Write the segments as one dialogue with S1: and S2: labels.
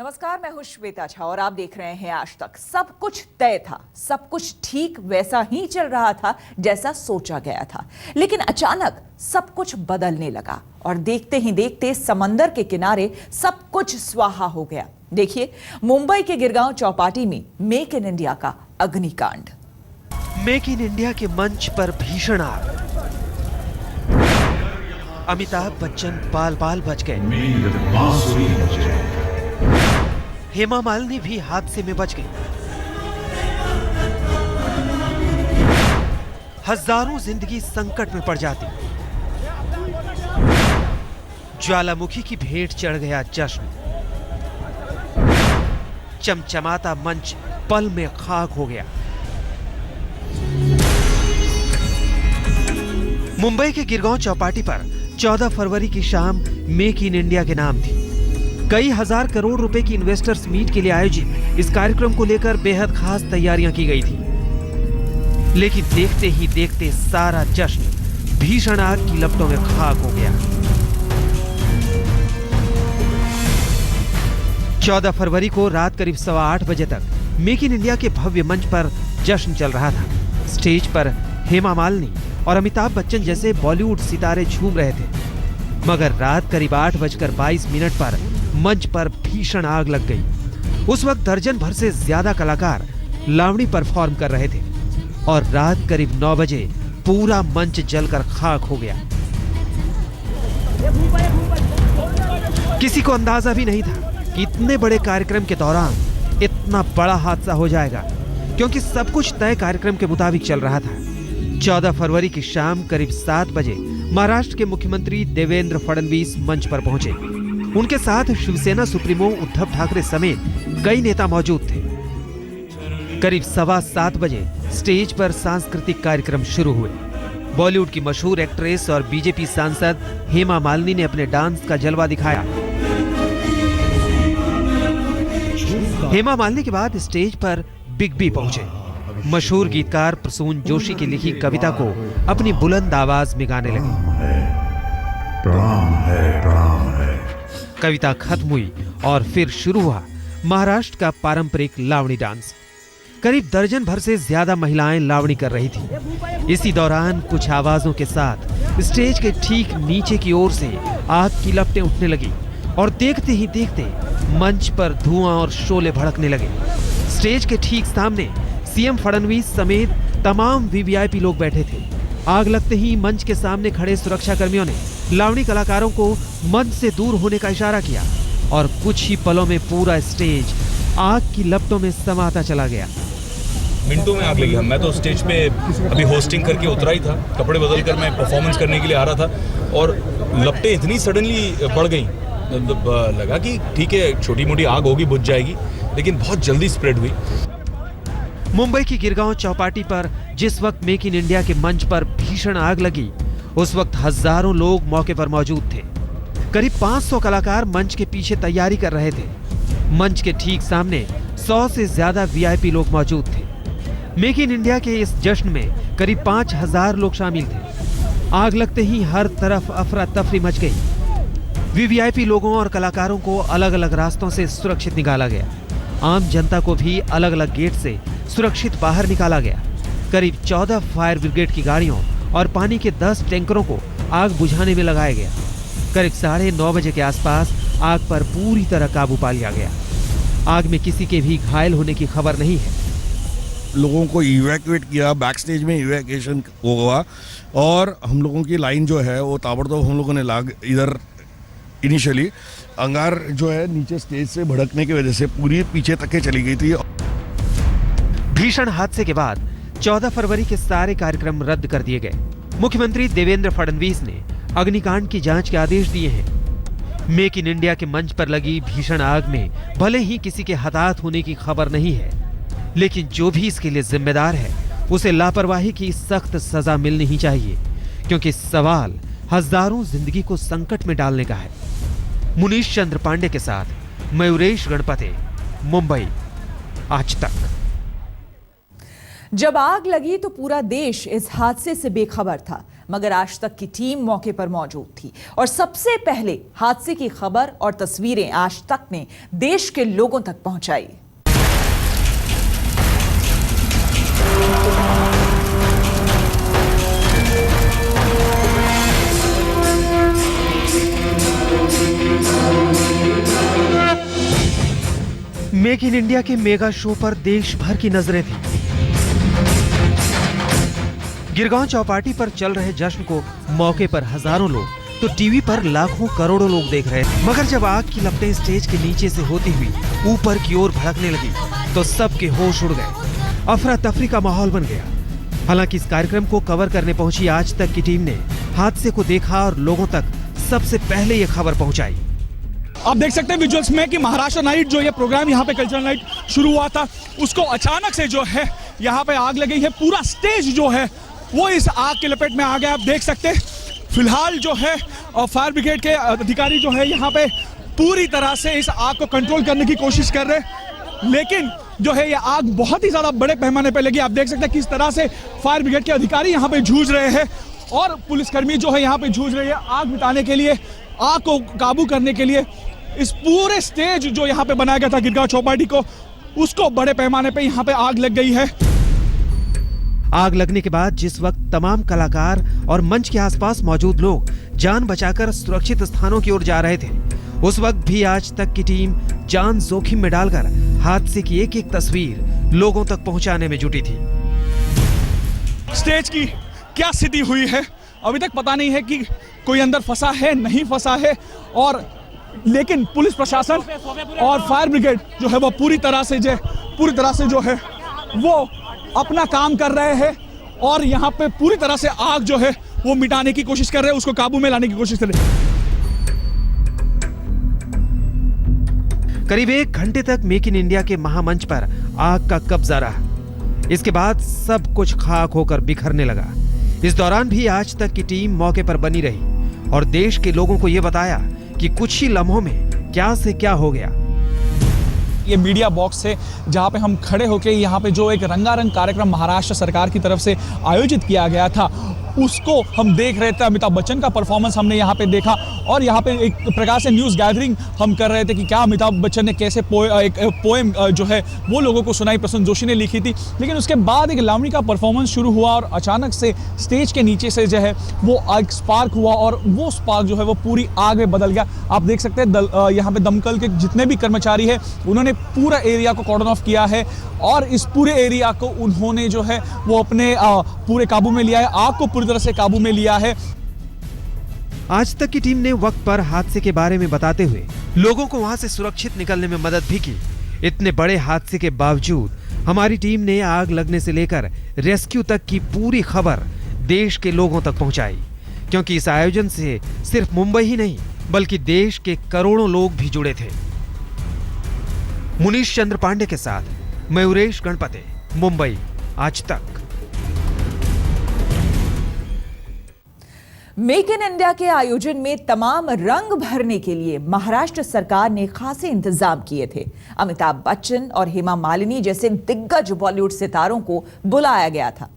S1: नमस्कार, मैं हूं श्वेता झा और आप देख रहे हैं आज तक। सब कुछ तय था, सब कुछ ठीक वैसा ही चल रहा था जैसा सोचा गया था, लेकिन अचानक सब कुछ बदलने लगा और देखते ही देखते समंदर के किनारे सब कुछ स्वाहा हो गया। देखिए मुंबई के गिरगांव चौपाटी में मेक इन इंडिया का अग्निकांड।
S2: मेक इन इंडिया के मंच पर भीषण आग। अमिताभ बच्चन बाल बाल बच गए। हेमा मालिनी भी हादसे में बच गई। हजारों जिंदगी संकट में पड़ जाती। ज्वालामुखी की भेंट चढ़ गया जश्न। चमचमाता मंच पल में खाक हो गया। मुंबई के गिरगांव चौपाटी पर 14 फरवरी की शाम मेक इन इंडिया के नाम थी। कई हजार करोड़ रुपए की इन्वेस्टर्स मीट के लिए आयोजित इस कार्यक्रम को लेकर बेहद खास तैयारियां की गई थी, लेकिन देखते ही देखते सारा जश्न भीषण आग की लपटों में खाक हो गया। 14 फरवरी को रात करीब 8:15 बजे तक मेक इन इंडिया के भव्य मंच पर जश्न चल रहा था। स्टेज पर हेमा मालिनी और अमिताभ बच्चन जैसे बॉलीवुड सितारे झूम रहे थे, मगर रात करीब 8:22 पर मंच पर भीषण आग लग गई। उस वक्त दर्जन भर से ज्यादा कलाकार लावणी परफॉर्म कर रहे थे और रात करीब 9 बजे पूरा मंच जलकर खाक हो गया। किसी को अंदाजा भी नहीं था कि इतने बड़े कार्यक्रम के दौरान इतना बड़ा हादसा हो जाएगा, क्योंकि सब कुछ तय कार्यक्रम के मुताबिक चल रहा था। 14 फरवरी की शाम करीब 7 बजे महाराष्ट्र के मुख्यमंत्री देवेंद्र फडणवीस मंच पर पहुंचे। उनके साथ शिवसेना सुप्रीमो उद्धव ठाकरे समेत कई नेता मौजूद थे। करीब 7:15 बजे स्टेज पर सांस्कृतिक कार्यक्रम शुरू हुए। बॉलीवुड की मशहूर एक्ट्रेस और बीजेपी सांसद हेमा मालिनी ने अपने डांस का जलवा दिखाया। हेमा मालिनी के बाद स्टेज पर बिग बी पहुंचे। मशहूर गीतकार प्रसून जोशी की लिखी कविता को अपनी बुलंद आवाज में गाने लगे।
S3: प्रणाम है।
S2: कविता खत्म हुई और फिर शुरू हुआ महाराष्ट्र का पारंपरिक लावणी डांस। करीब दर्जन भर से ज्यादा महिलाएं लावणी कर रही थी। इसी दौरान कुछ आवाजों के साथ स्टेज के ठीक नीचे की ओर से आग की लपटें उठने लगी और देखते ही देखते मंच पर धुआं और शोले भड़कने लगे। स्टेज के ठीक सामने सीएम फडणवीस समेत तमाम वीवीआईपी लोग बैठे थे। आग लगते ही मंच के सामने खड़े सुरक्षा कर्मियों ने लावणी कलाकारों को मंच से दूर होने का इशारा किया और कुछ ही पलों में पूरा स्टेज आग की लपटों में समाता चला गया।
S4: मिनटों में आग लगी। मैं तो स्टेज पे अभी होस्टिंग करके उतरा ही था, कपड़े बदल कर मैं परफॉर्मेंस करने के लिए आ रहा था और लपटें इतनी सडनली बढ़ गई, लगा कि ठीक है छोटी मोटी आग होगी, बुझ जाएगी, लेकिन बहुत जल्दी स्प्रेड हुई।
S2: मुंबई की गिरगांव चौपाटी पर जिस वक्त मेक इन इंडिया के मंच पर भीषण आग लगी, उस वक्त हजारों लोग मौके पर मौजूद थे। करीब 500 कलाकार मंच के पीछे तैयारी कर रहे थे। मंच के ठीक सामने 100 से ज्यादा वीआईपी लोग मौजूद थे। मेक इन इंडिया के इस जश्न में करीब 5000 लोग शामिल थे। आग लगते ही हर तरफ अफरा तफरी मच गई। वीवीआईपी लोगों और कलाकारों को अलग अलग रास्तों से सुरक्षित निकाला गया। आम जनता को भी अलग अलग गेट से सुरक्षित बाहर निकाला गया। करीब 14 फायर ब्रिगेड की गाड़ियों और पानी के 10 टैंकरों को आग बुझाने में लगाया गया। करीब 9:30 बजे के आसपास आग पर पूरी तरह काबू पा लिया गया। आग में किसी के भी घायल होने की खबर नहीं है।
S3: लोगों को इवैक्यूएट किया, बैक स्टेज में इवैक्यूएशन हुआ और हम लोगों की लाइन जो है वो ताबड़तोड़ हम लोगों ने इधर इनिशियली अंगार जो है नीचे स्टेज से भड़कने की वजह से पूरी पीछे तक के चली गई थी।
S2: भीषण हादसे के बाद 14 फरवरी के सारे कार्यक्रम रद्द कर दिए गए। मुख्यमंत्री देवेंद्र फडणवीस ने अग्निकांड की जांच के आदेश दिए हैं। मेक इन इंडिया के मंच पर लगी भीषण आग में भले ही किसी के हताहत होने की खबर नहीं है, लेकिन जो भी इसके लिए जिम्मेदार है उसे लापरवाही की सख्त सजा मिलनी ही चाहिए, क्योंकि सवाल हजारों जिंदगी को संकट में डालने का है। मुनीश चंद्र पांडे के साथ मयूरेश गणपते, मुंबई, आज तक।
S1: जब आग लगी तो पूरा देश इस हादसे से बेखबर था। मगर आज तक की टीम मौके पर मौजूद थी और सबसे पहले हादसे की खबर और तस्वीरें आज तक ने देश के लोगों तक पहुंचाई।
S2: मेक इन इंडिया के मेगा शो पर देश भर की नजरें थी। गिरगांव चौपाटी पर चल रहे जश्न को मौके पर हजारों लोग तो टीवी पर लाखों करोड़ों लोग देख रहे थे। मगर जब आग की लपटें स्टेज के नीचे से होती हुई ऊपर की ओर भड़कने लगी तो सबके होश उड़ गए। अफरा तफरी का माहौल बन गया। हालांकि इस कार्यक्रम को कवर करने पहुंची आज तक की टीम ने हादसे को देखा और लोगों तक सबसे पहले ये खबर पहुंचाई।
S5: आप देख सकते हैं विजुअल्स में कि महाराष्ट्र नाइट जो ये प्रोग्राम यहाँ पे कल्चरल नाइट शुरू हुआ था, उसको अचानक से जो है यहाँ पे आग लगी है। पूरा स्टेज जो है वो इस आग के लपेट में आ गया। आप देख सकते हैं फिलहाल जो है फायर ब्रिगेड के अधिकारी जो है यहाँ पे पूरी तरह से इस आग को कंट्रोल करने की कोशिश कर रहे हैं, लेकिन जो है ये आग बहुत ही ज्यादा बड़े पैमाने पे लगी। आप देख सकते हैं किस तरह से फायर ब्रिगेड के अधिकारी यहाँ पे जूझ रहे हैं और पुलिसकर्मी जो है यहाँ पे जूझ रहे हैं आग मिटाने के लिए, आग को काबू करने के लिए। इस पूरे स्टेज जो यहाँ पे बनाया गया था गिरगांव चौपाटी को, उसको बड़े पैमाने पे यहाँ पे आग लग गई है।
S2: आग लगने के बाद जिस वक्त तमाम कलाकार और मंच के आसपास मौजूद लोग जान बचाकर सुरक्षित स्थानों की ओर जा रहे थे, उस वक्त भी आज तक की टीम जान जोखिम में डालकर हादसे की एक एक तस्वीर लोगों तक पहुंचाने में जुटी थी।
S5: स्टेज की क्या स्थिति हुई है अभी तक पता नहीं है कि कोई अंदर फंसा है नहीं फंसा है, और लेकिन पुलिस प्रशासन और फायर ब्रिगेड जो है वो पूरी तरह से जो है वो अपना काम कर रहे हैं और यहाँ पे पूरी तरह से आग जो है वो मिटाने की कोशिश कर रहे हैं, उसको काबू में लाने की कोशिश कर रहे हैं।
S2: करीब 1 घंटे तक मेक इन इंडिया के महामंच पर आग का कब्जा रहा। इसके बाद सब कुछ खाक होकर बिखरने लगा। इस दौरान भी आज तक की टीम मौके पर बनी रही और देश के लोगों को यह बताया कि कुछ ही लम्हों में क्या से क्या हो गया।
S5: ये मीडिया बॉक्स है जहां पे हम खड़े होकर यहाँ पे जो एक रंगारंग कार्यक्रम महाराष्ट्र सरकार की तरफ से आयोजित किया गया था उसको हम देख रहे थे। अमिताभ बच्चन का परफॉर्मेंस हमने यहाँ पे देखा और यहाँ पे एक प्रकार से न्यूज़ गैदरिंग हम कर रहे थे कि क्या अमिताभ बच्चन ने कैसे एक पोएम जो है वो लोगों को सुनाई, प्रसून जोशी ने लिखी थी। लेकिन उसके बाद एक लावणी का परफॉर्मेंस शुरू हुआ और अचानक से स्टेज के नीचे से जो है वो आग स्पार्क हुआ और वो स्पार्क जो है वो पूरी आग में बदल गया। आप देख सकते हैं यहाँ पे दमकल के जितने भी कर्मचारी हैं उन्होंने पूरा एरिया को कॉर्डन ऑफ किया है और इस पूरे एरिया को उन्होंने जो है वो अपने पूरे काबू में लिया है, आग को पूरी तरह से काबू में लिया है।
S2: आज तक की टीम ने वक्त पर हादसे के बारे में बताते हुए लोगों को वहां से सुरक्षित निकलने में मदद भी की। इतने बड़े हादसे के बावजूद हमारी टीम ने आग लगने से लेकर रेस्क्यू तक की पूरी खबर देश के लोगों तक पहुंचाई, क्योंकि इस आयोजन से सिर्फ मुंबई ही नहीं बल्कि देश के करोड़ों लोग भी जुड़े थे। मुनीश चंद्र पांडे के साथ मयूरेश गणपते, मुंबई, आज तक।
S1: मेक इन इंडिया के आयोजन में तमाम रंग भरने के लिए महाराष्ट्र सरकार ने खासे इंतजाम किए थे। अमिताभ बच्चन और हेमा मालिनी जैसे दिग्गज बॉलीवुड सितारों को बुलाया गया था।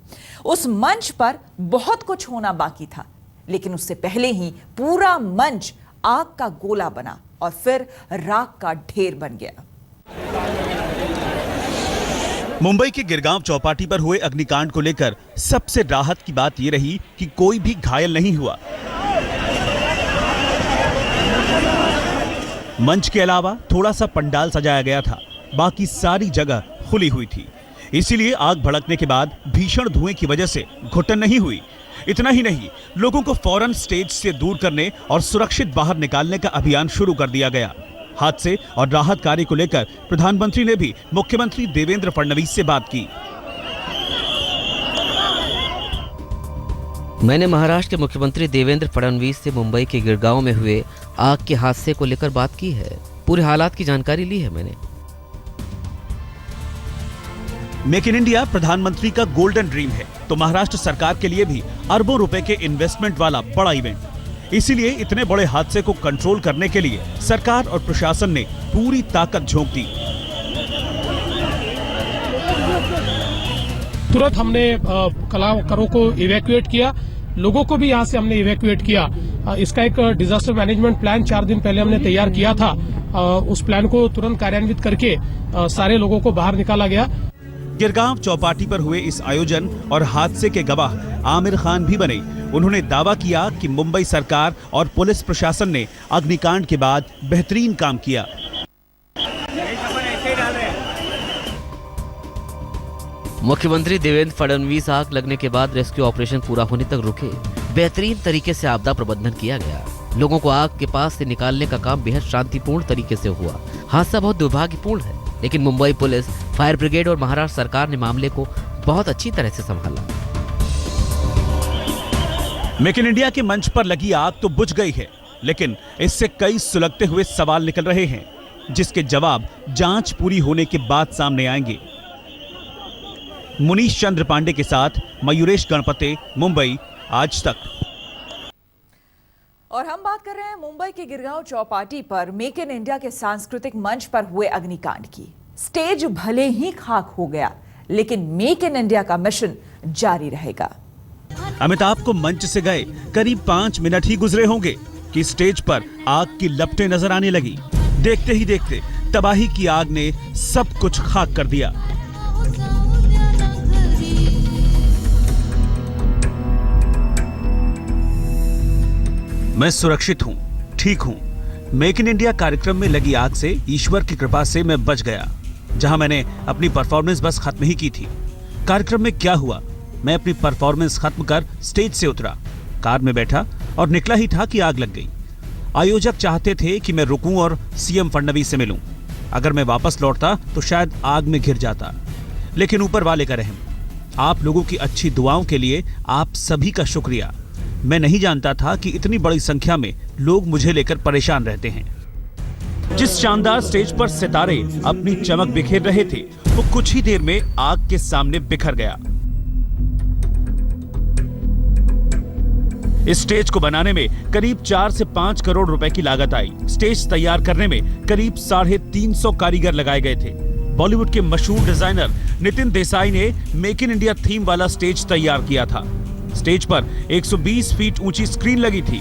S1: उस मंच पर बहुत कुछ होना बाकी था, लेकिन उससे पहले ही पूरा मंच आग का गोला बना और फिर राख का ढेर बन गया।
S6: मुंबई के गिरगांव चौपाटी पर हुए अग्निकांड को लेकर सबसे राहत की बात यह रही कि कोई भी घायल नहीं हुआ। मंच के अलावा थोड़ा सा पंडाल सजाया गया था, बाकी सारी जगह खुली हुई थी। इसीलिए आग भड़कने के बाद भीषण धुएं की वजह से घुटन नहीं हुई। इतना ही नहीं, लोगों को फौरन स्टेज से दूर करने और सुरक्षित बाहर निकालने का अभियान शुरू कर दिया गया। हादसे और राहत कार्य को लेकर प्रधानमंत्री ने भी मुख्यमंत्री देवेंद्र फडणवीस से बात की।
S7: मैंने महाराष्ट्र के मुख्यमंत्री देवेंद्र फडणवीस से मुंबई के गिरगांव में हुए आग के हादसे को लेकर बात की है। पूरे हालात की जानकारी ली है मैंने।
S6: मेक इन इंडिया प्रधानमंत्री का गोल्डन ड्रीम है, तो महाराष्ट्र सरकार के लिए भी अरबों रुपए के इन्वेस्टमेंट वाला बड़ा इवेंट। इसीलिए इतने बड़े हादसे को कंट्रोल करने के लिए सरकार और प्रशासन ने पूरी ताकत झोंक दी।
S8: तुरंत हमने कलाकारों को इवैक्यूएट किया लोगों को भी यहाँ से हमने इवैक्यूएट किया। इसका एक डिजास्टर मैनेजमेंट प्लान 4 दिन पहले हमने तैयार किया था। उस प्लान को तुरंत कार्यान्वित करके सारे लोगों को बाहर निकाला गया।
S6: गिरगांव चौपाटी पर हुए इस आयोजन और हादसे के गवाह आमिर खान भी बने। उन्होंने दावा किया कि मुंबई सरकार और पुलिस प्रशासन ने अग्निकांड के बाद बेहतरीन काम किया।
S7: मुख्यमंत्री देवेंद्र फडणवीस आग लगने के बाद रेस्क्यू ऑपरेशन पूरा होने तक रुके। बेहतरीन तरीके से आपदा प्रबंधन किया गया। लोगों को आग के पास से निकालने का काम बेहद शांतिपूर्ण तरीके से हुआ। हादसा बहुत दुर्भाग्यपूर्ण है, लेकिन मुंबई पुलिस, फायर ब्रिगेड और महाराष्ट्र सरकार ने मामले को बहुत अच्छी तरह से संभाला।
S6: मेक इन इंडिया के मंच पर लगी आग तो बुझ गई है, लेकिन इससे कई सुलगते हुए सवाल निकल रहे हैं, जिसके जवाब जांच पूरी होने के बाद सामने आएंगे। मुनीश चंद्र पांडे के साथ मयूरेश गणपते, मुंबई, आज तक।
S1: और हम बात कर रहे हैं मुंबई के गिरगांव चौपाटी पर मेक इन इंडिया के सांस्कृतिक मंच पर हुए अग्निकांड की। स्टेज भले ही खाक हो गया, लेकिन मेक इन इंडिया का मिशन जारी रहेगा।
S6: अमिताभ को मंच से गए करीब 5 मिनट ही गुजरे होंगे कि स्टेज पर आग की लपटें नजर आने लगी। देखते ही देखते तबाही की आग ने सब कुछ खाक कर दिया। मैं सुरक्षित हूं, ठीक हूं। मेक इन इंडिया कार्यक्रम में लगी आग से ईश्वर की कृपा से मैं बच गया। जहां मैंने अपनी परफॉर्मेंस बस खत्म ही की थी। कार्यक्रम में क्या हुआ, मैं अपनी परफॉर्मेंस खत्म कर स्टेज से उतरा, कार में बैठा और निकला ही था कि आग लग गई। आयोजक चाहते थे कि मैं रुकूं और सीएम फडणवीस से मिलूं। अगर मैं वापस लौटता तो शायद आग में घिर जाता, लेकिन ऊपर वाले का रहम। आप लोगों की अच्छी दुआओं के लिए आप सभी का शुक्रिया। मैं नहीं जानता था कि इतनी बड़ी संख्या में लोग मुझे लेकर परेशान रहते हैं। जिस शानदार स्टेज पर सितारे अपनी चमक बिखेर रहे थे, वो कुछ ही देर में आग के सामने बिखर गया। इस स्टेज को बनाने में करीब 4 से 5 करोड़ रुपए की लागत आई। स्टेज तैयार करने में करीब 350 कारीगर लगाए गए थे। बॉलीवुड के मशहूर डिजाइनर नितिन देसाई ने मेक इन इंडिया थीम वाला स्टेज तैयार किया था। स्टेज पर 120 फीट ऊंची स्क्रीन लगी थी।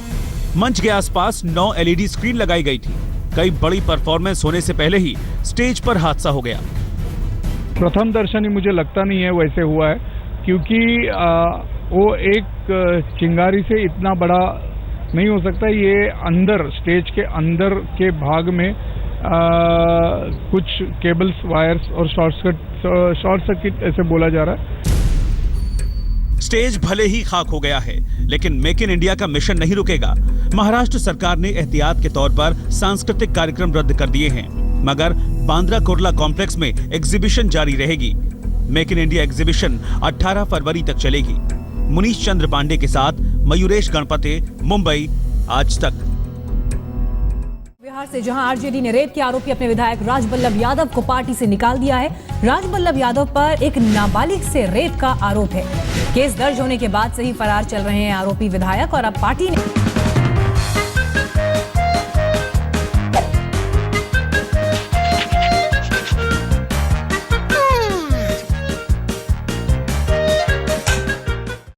S6: मंच के आसपास 9 एलईडी स्क्रीन लगाई गई थी। कई बड़ी परफॉर्मेंस होने से पहले ही स्टेज पर हादसा हो गया।
S9: प्रथम दर्शन ही मुझे लगता नहीं है वैसे हुआ है, क्योंकि वो एक चिंगारी से इतना बड़ा नहीं हो सकता। ये अंदर, स्टेज के अंदर के भाग में कुछ केबल्स, वायर्स और शॉर्ट सर्किट ऐसे बोला जा रहा है।
S6: स्टेज भले ही खाक हो गया है, लेकिन मेक इन इंडिया का मिशन नहीं रुकेगा। महाराष्ट्र सरकार ने एहतियात के तौर पर सांस्कृतिक कार्यक्रम रद्द कर दिए हैं, मगर बांद्रा कुर्ला कॉम्प्लेक्स में एग्जीबिशन जारी रहेगी। मेक इन इंडिया एग्जीबिशन 18 फरवरी तक चलेगी। मुनीश चंद्र पांडे के साथ मयूरेश गणपते, मुंबई, आज तक।
S10: बिहार से जहां आरजेडी ने रेप के आरोपी अपने विधायक राजबल्लभ यादव को पार्टी से निकाल दिया है। राजबल्लभ यादव पर एक नाबालिग से रेप का आरोप है। केस दर्ज होने के बाद से ही फरार चल रहे हैं आरोपी विधायक, और अब पार्टी ने